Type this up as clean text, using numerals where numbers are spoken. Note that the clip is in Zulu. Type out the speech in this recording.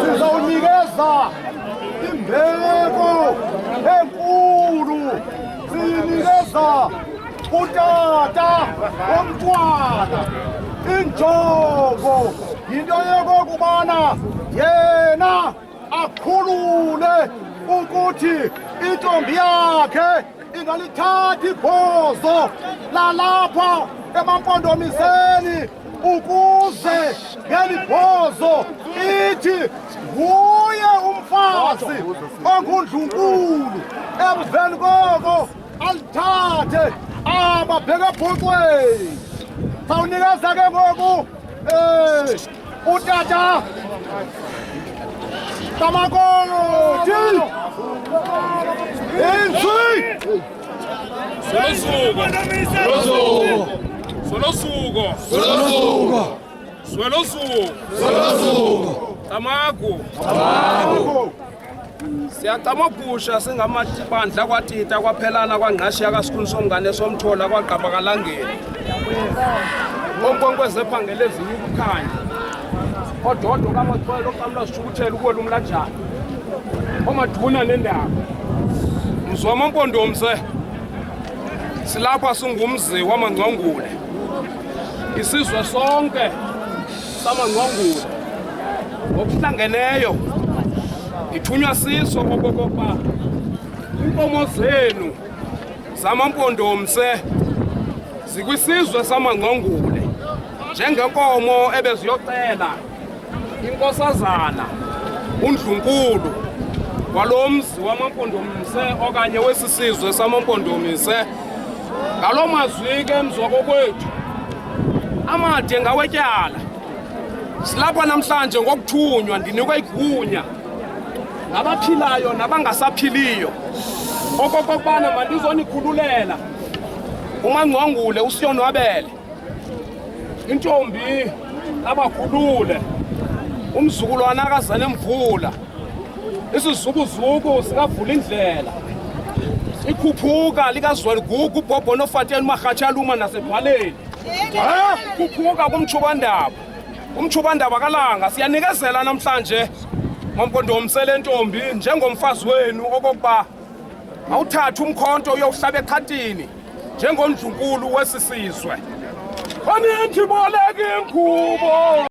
Sizawunikeza imbeko enkulu, siyinikeza utata womntwana. Injongo yinto yokokubana yena akhulule ukuthi intombi yakhe ingalithathi ikhozo lalapha emampondomiseni ukuze ngeli khozo ithi nguye umfazi ongundlunkulu. Emveni koko alithathe ababheke ebhuqweni. Sawunikeza ke ngoku utata Tamakoti Insi Solosuko Tamako Siyatamapusha singamabandla kwatita kwaphelana kwangqashi yakasikhundisomngane somthola kwagqaba kalangeni. Onkwenkweze phangele ezinye ukukhanya. Ododo kaMathwele oqamla sithukuthela ukwelumla njani. Omaduna nendaba. Mzwa Mampondomse. Silapha singumzi wamaNgcongule. Isizwe sonke samaNgcongule. Ngokuhlangeneyo ithunywa siso okokokuba inkomo zenu zamaMpondomse zikwisizwe samaNgcongule njengenkomo ebeziyocela inkosazana uNdlunkulu walomzi wamaMpondomise okanye wesisizwe samaMpondomise. Ngalo mazwi ke mzokokwethu amade ngawetyala silapha namhlanje ngokuthunywa ndinikwe igunya nabaphilayo nabangasaphiliyo okokubana mandizonikhululela uMaNgcongule usiyonwabele intombi abakhulule umzukulwana akazane Mvula isizukuzuku sikavula indlela ikhuphuka likazweligugu uBhobho noFateni uMarhatshaluma nasebhaleni khuphuka kumtshubandaba kalanga. Siyanikezela namhlanje Mampondomse lentombi njengomfazi wenu okokuba awuthatha umkhonto uyohlaba eqhatini njengomndlunkulu wesisizwe. Anithi boleke inkhubo